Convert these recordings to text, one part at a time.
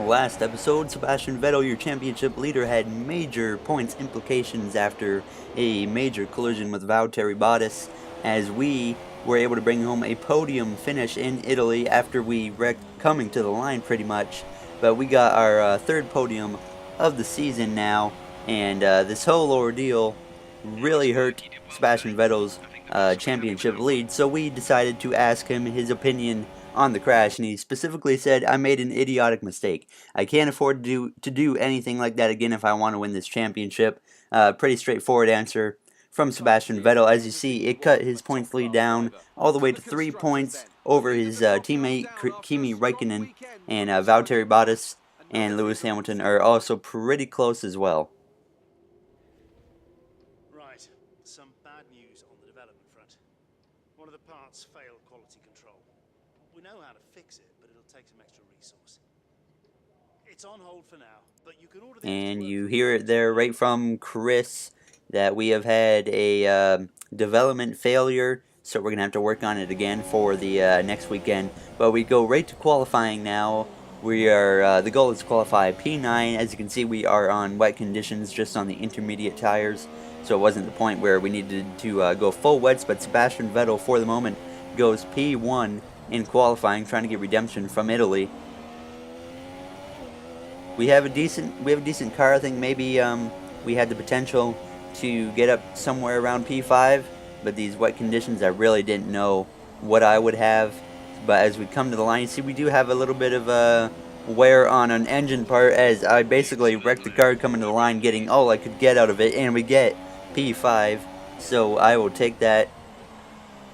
Last episode, Sebastian Vettel, your championship leader, had major points implications after a major collision with Valtteri Bottas, as we were able to bring home a podium finish in Italy after we wrecked coming to the line pretty much. But we got our third podium of the season now, and this whole ordeal really hurt Sebastian Vettel's championship lead, so we decided to ask him his opinion on the crash, and he specifically said, "I made an idiotic mistake. I can't afford to do anything like that again if I want to win this championship." Pretty straightforward answer from Sebastian Vettel. As you see, it cut his points lead down all the way to 3 points over his teammate Kimi Räikkönen, and Valtteri Bottas and Lewis Hamilton are also pretty close as well. Right, some bad news on the development front. One of the parts failed quality control. We know how to fix it, but it'll take some extra resource. It's on hold for now, but you can order the... And you hear it there right from Chris that we have had a development failure, so we're going to have to work on it again for the next weekend. But we go right to qualifying now. We are the goal is to qualify P9. As you can see, we are on wet conditions, just on the intermediate tires, so it wasn't the point where we needed to go full wets. But Sebastian Vettel, for the moment, goes P1 in qualifying, trying to get redemption from Italy. We have a decent car. I think maybe we had the potential to get up somewhere around P5, but these wet conditions, I really didn't know what I would have. But as we come to the line, you see we do have a little bit of wear on an engine part, as I basically wrecked the car coming to the line, getting all I could get out of it, and we get P5, so I will take that.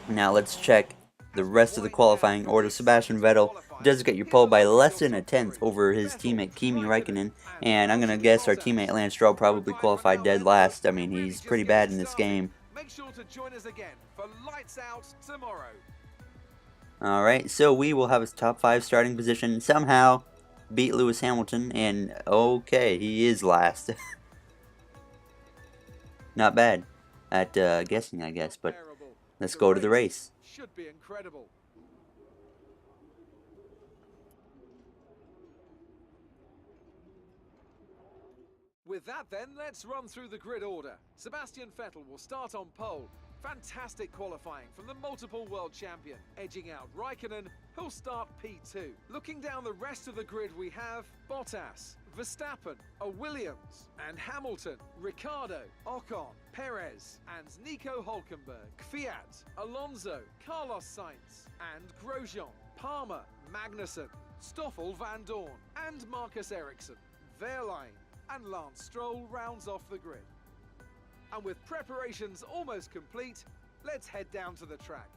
Now let's check the rest of the qualifying order. Sebastian Vettel does get your pole by less than a tenth over his teammate Kimi Räikkönen, and I'm going to guess our teammate Lance Stroll probably qualified dead last. I mean, he's pretty bad in this game. Make sure to join us again for Lights Out tomorrow. Alright, so we will have his top 5 starting position, somehow beat Lewis Hamilton, and okay, he is last. Not bad at guessing, I guess, but let's go to the race. Should be incredible. With that then, let's run through the grid order. Sebastian Vettel will start on pole. Fantastic qualifying from the multiple world champion, edging out Räikkönen, who'll start P2. Looking down the rest of the grid, we have Bottas, Verstappen, Williams, and Hamilton, Ricciardo, Ocon, Perez, and Nico Hülkenberg, Kvyat, Alonso, Carlos Sainz, and Grosjean, Palmer, Magnussen, Stoffel van Dorn, and Marcus Ericsson. Wehrlein and Lance Stroll rounds off the grid. And with preparations almost complete, let's head down to the track.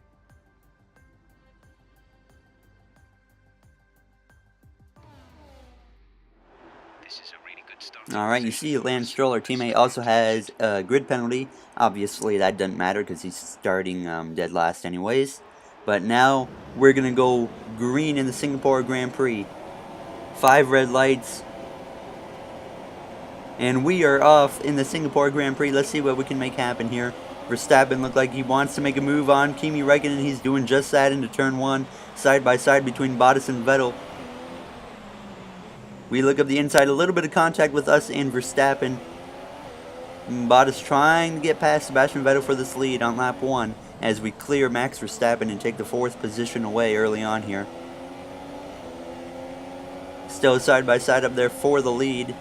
This is a really good start. Alright, you see Lance Stroll, our teammate, also has a grid penalty. Obviously that doesn't matter because he's starting dead last anyways. But now we're going to go green in the Singapore Grand Prix. 5 red lights. And we are off in the Singapore Grand Prix. Let's see what we can make happen here. Verstappen looked like he wants to make a move on Kimi Räikkönen. He's doing just that into turn 1. Side by side between Bottas and Vettel. We look up the inside. A little bit of contact with us and Verstappen. Bottas trying to get past Sebastian Vettel for this lead on lap 1. As we clear Max Verstappen and take the 4th position away early on here. Still side by side up there for the lead.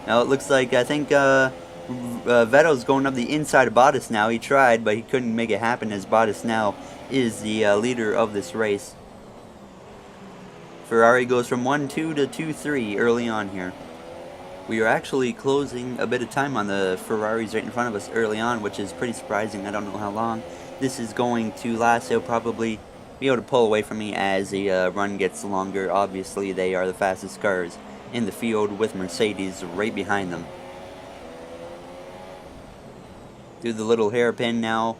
Now it looks like, I think Vettel's going up the inside of Bottas now. He tried, but he couldn't make it happen, as Bottas now is the leader of this race. Ferrari goes from 1-2 to 2-3 early on here. We are actually closing a bit of time on the Ferraris right in front of us early on, which is pretty surprising. I don't know how long this is going to last. They'll probably be able to pull away from me as the run gets longer. Obviously, they are the fastest cars in the field, with Mercedes right behind them. Through the little hairpin now.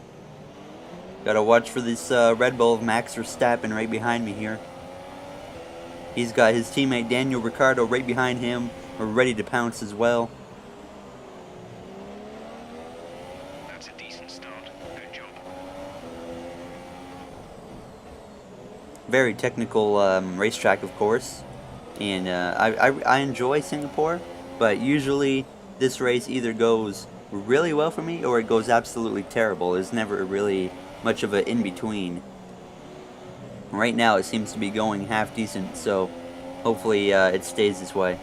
Gotta watch for this Red Bull of Max Verstappen right behind me here. He's got his teammate Daniel Ricciardo right behind him, ready to pounce as well. That's a decent start. Good job. Very technical racetrack, of course. and I enjoy Singapore, but usually this race either goes really well for me or it goes absolutely terrible. There's never really much of an in-between. Right now it seems to be going half decent, so hopefully it stays this way.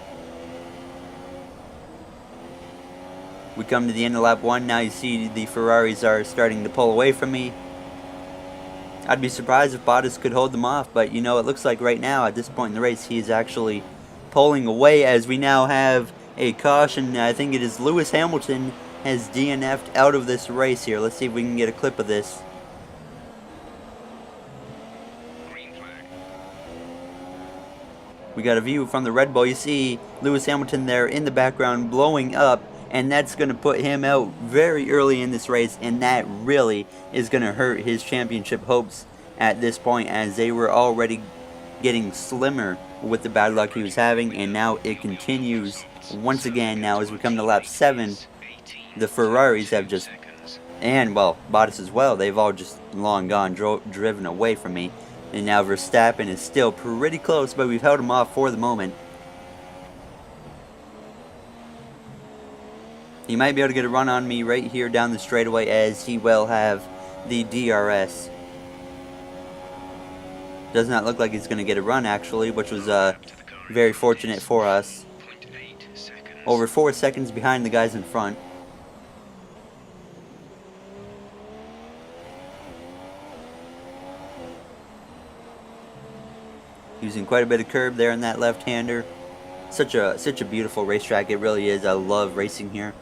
We come to the end of lap 1. Now you see the Ferraris are starting to pull away from me. I'd be surprised if Bottas could hold them off, but you know, it looks like right now at this point in the race he is actually pulling away, as we now have a caution. I think it is Lewis Hamilton has DNF'd out of this race here. Let's see if we can get a clip of this. We got a view from the Red Bull. You see Lewis Hamilton there in the background blowing up, and that's going to put him out very early in this race, and that really is going to hurt his championship hopes at this point, as they were already getting slimmer with the bad luck he was having, and now it continues once again. Now as we come to lap 7, the Ferraris have just, and well, Bottas as well, they've all just long gone driven away from me. And now Verstappen is still pretty close, but we've held him off for the moment. He might be able to get a run on me right here down the straightaway, as he will have the DRS. Does not look like he's going to get a run, actually, which was very fortunate for us. Over 4 seconds behind the guys in front. Using quite a bit of curb there in that left-hander. Such a beautiful racetrack, it really is. I love racing here.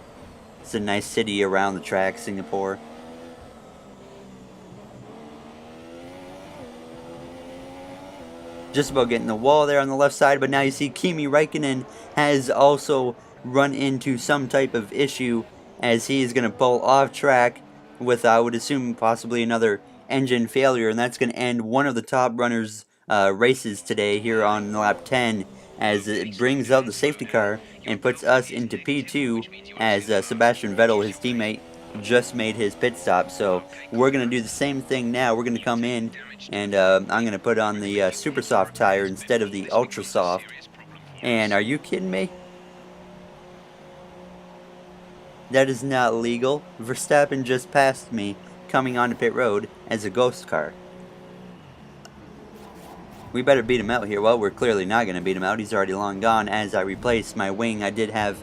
It's a nice city around the track, Singapore. Just about getting the wall there on the left side, but now you see Kimi Räikkönen has also run into some type of issue, as he is going to pull off track with, I would assume, possibly another engine failure, and that's going to end one of the top runners' races today here on lap 10, as it brings out the safety car and puts us into P2, as Sebastian Vettel, his teammate, just made his pit stop. So we're going to do the same thing now. We're going to come in, and I'm going to put on the super soft tire instead of the ultra soft. And are you kidding me? That is not legal. Verstappen just passed me coming onto pit road as a ghost car. We better beat him out here. Well, we're clearly not going to beat him out. He's already long gone. As I replaced my wing, I did have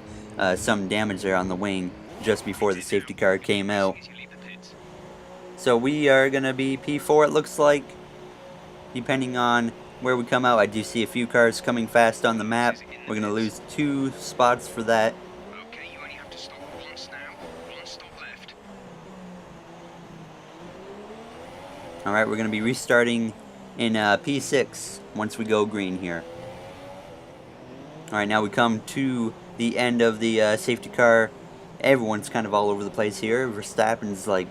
some damage there on the wing just before the safety car came out. So we are going to be P4, it looks like, depending on where we come out. I do see a few cars coming fast on the map. We're going to lose 2 spots for that. Okay, you only have to stop once now. 1 stop left. Alright, we're going to be restarting in P6 once we go green here. Alright, now we come to the end of the safety car. Everyone's kind of all over the place here. Verstappen's like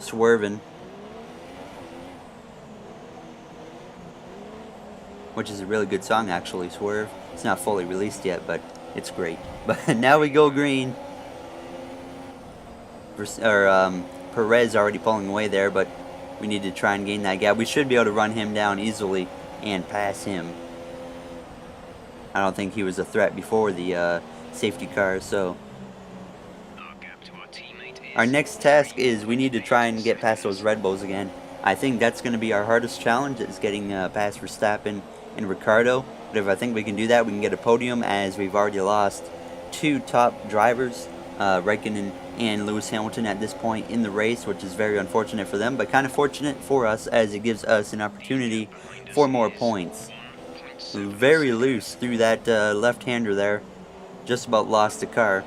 swerving, which is a really good song, actually, Swerve. It's not fully released yet, but it's great. But now we go green. Perez already pulling away there, but we need to try and gain that gap. We should be able to run him down easily and pass him. I don't think he was a threat before the safety car, so our next task is we need to try and get past those Red Bulls again. I think that's going to be our hardest challenge, is getting past Verstappen and Ricciardo. But if I think we can do that, we can get a podium, as we've already lost 2 top drivers, Räikkönen and Lewis Hamilton, at this point in the race, which is very unfortunate for them, but kind of fortunate for us, as it gives us an opportunity for more points. Very loose through that left-hander there. Just about lost the car.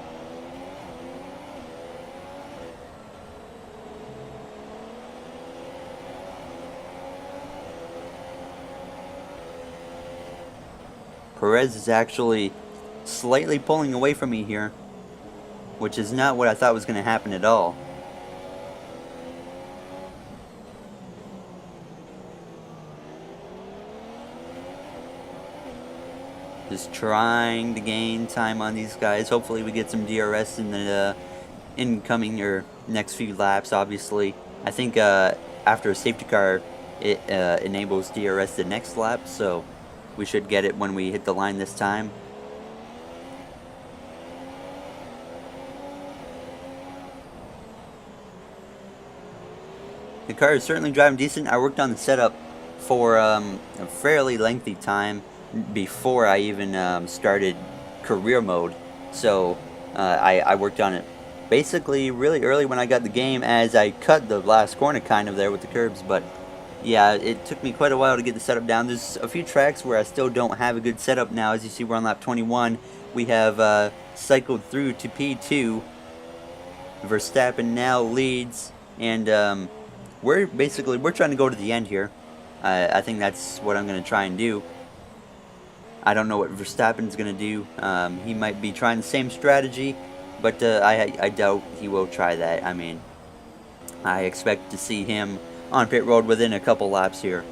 Perez is actually slightly pulling away from me here, which is not what I thought was going to happen at all. Just trying to gain time on these guys. Hopefully we get some DRS in the incoming or next few laps, obviously. I think after a safety car, it enables DRS the next lap, so we should get it when we hit the line this time. The car is certainly driving decent. I worked on the setup for a fairly lengthy time before I even started career mode. So I worked on it basically really early when I got the game, as I cut the last corner kind of there with the curbs. But yeah, it took me quite a while to get the setup down. There's a few tracks where I still don't have a good setup now. As you see, we're on lap 21. We have cycled through to P2. Verstappen now leads, and we're trying to go to the end here. I think that's what I'm going to try and do. I don't know what Verstappen's going to do. He might be trying the same strategy, but I doubt he will try that. I mean, I expect to see him on pit road within a couple laps here.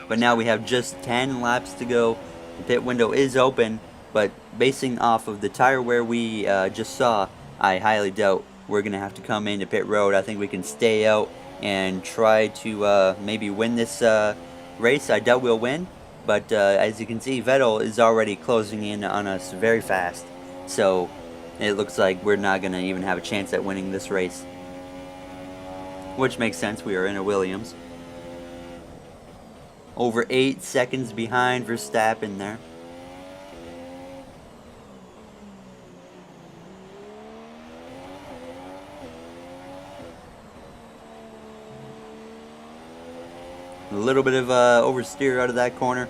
But now we have just 10 laps to go. The pit window is open, but basing off of the tire wear we just saw, I highly doubt we're going to have to come into pit road. I think we can stay out and try to maybe win this race. I doubt we'll win, but as you can see, Vettel is already closing in on us very fast. So it looks like we're not going to even have a chance at winning this race. Which makes sense, we are in a Williams. Over 8 seconds behind Verstappen there. A little bit of oversteer out of that corner.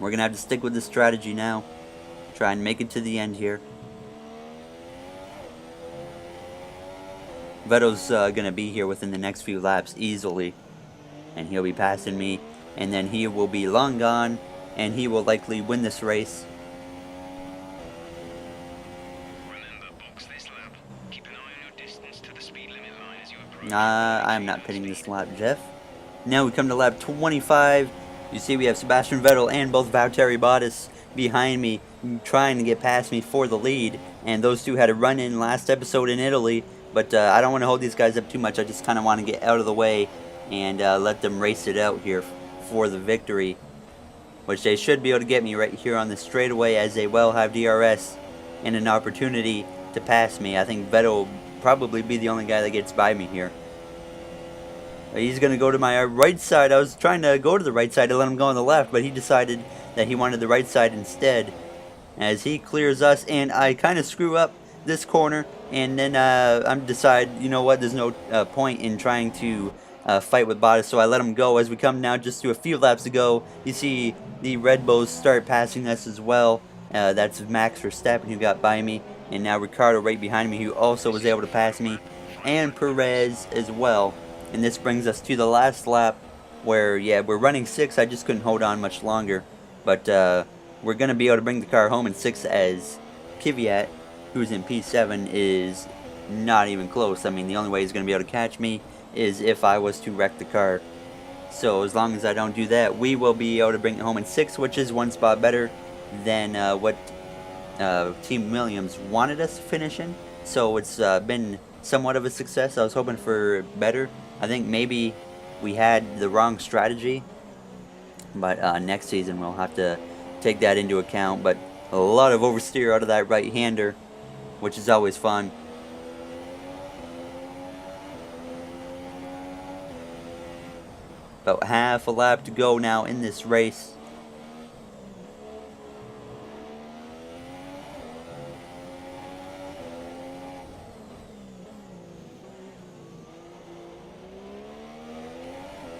We're going to have to stick with this strategy now. Try and make it to the end here. Vettel's going to be here within the next few laps easily. And he'll be passing me. And then he will be long gone. And he will likely win this race. I'm not pitting this lap, Jeff. Now we come to lap 25. You see we have Sebastian Vettel and both Valtteri Bottas behind me, trying to get past me for the lead. And those two had a run-in last episode in Italy. But I don't want to hold these guys up too much. I just kind of want to get out of the way and let them race it out here for the victory. Which they should be able to get me right here on the straightaway, as they well have DRS and an opportunity to pass me. I think Vettel will probably be the only guy that gets by me here. He's going to go to my right side. I was trying to go to the right side to let him go on the left, but he decided that he wanted the right side instead. As he clears us, and I kind of screw up this corner, and then I decide, you know what, there's no point in trying to fight with Bottas, so I let him go. As we come now just to a few laps to go, you see the Red Bulls start passing us as well. That's Max Verstappen who got by me, and now Ricciardo right behind me, who also was able to pass me, and Perez as well. And this brings us to the last lap, where, yeah, we're running 6. I just couldn't hold on much longer, but we're going to be able to bring the car home in 6, as Kvyat, who's in P7, is not even close. I mean, the only way he's going to be able to catch me is if I was to wreck the car. So as long as I don't do that, we will be able to bring it home in 6, which is 1 spot better than what Team Williams wanted us to finish in. So it's been somewhat of a success. I was hoping for better. I think maybe we had the wrong strategy, but next season we'll have to take that into account. But a lot of oversteer out of that right-hander, which is always fun. About half a lap to go now in this race.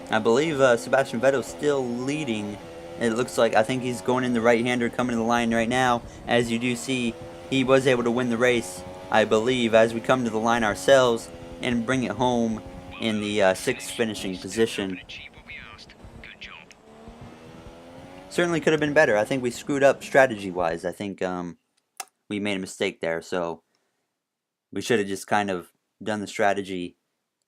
I believe Sebastian Vettel is still leading. It looks like, I think he's going in the right-hander, coming to the line right now. As you do see, he was able to win the race, I believe, as we come to the line ourselves and bring it home in the 6th finishing position. Certainly could have been better. I think we screwed up strategy-wise. I think we made a mistake there, so we should have just kind of done the strategy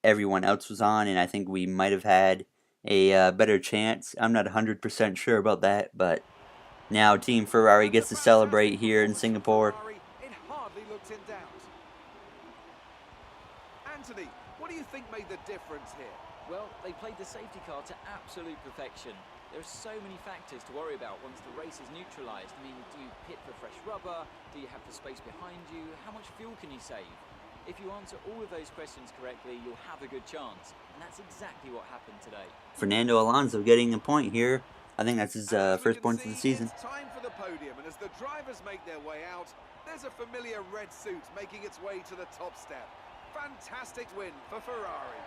everyone else was on, and I think we might have had a better chance. I'm not 100% sure about that, but now Team Ferrari gets to celebrate here in Singapore. It hardly looked in doubt. Anthony, what do you think made the difference here? Well, they played the safety car to absolute perfection. There are so many factors to worry about once the race is neutralised. I mean, do you pit for fresh rubber? Do you have the space behind you? How much fuel can you save? If you answer all of those questions correctly, you'll have a good chance. And that's exactly what happened today. Fernando Alonso getting a point here. I think that's his first point of the season. It's time for the podium, and as the drivers make their way out, there's a familiar red suit making its way to the top step. Fantastic win for Ferrari.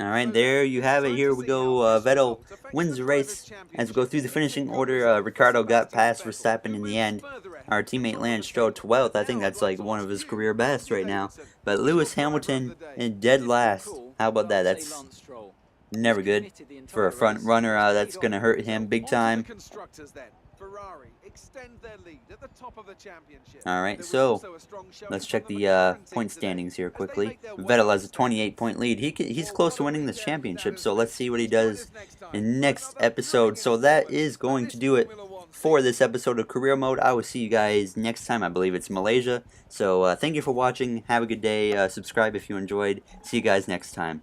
Alright, there you have it. Here we go. Vettel wins the race. As we go through the finishing order, Ricciardo got past Verstappen in the end. Our teammate Lance Stroll 12th. I think that's like one of his career best right now. But Lewis Hamilton in dead last. How about that? That's never good for a front runner. That's going to hurt him big time. Ferrari extend their lead at the top of the championship. Alright, so let's check the point standings here quickly. Vettel has a 28-point lead. He's close to winning this championship, so let's see what he does in next episode. So that is going to do it for this episode of Career Mode. I will see you guys next time. I believe it's Malaysia. So thank you for watching. Have a good day. Subscribe if you enjoyed. See you guys next time.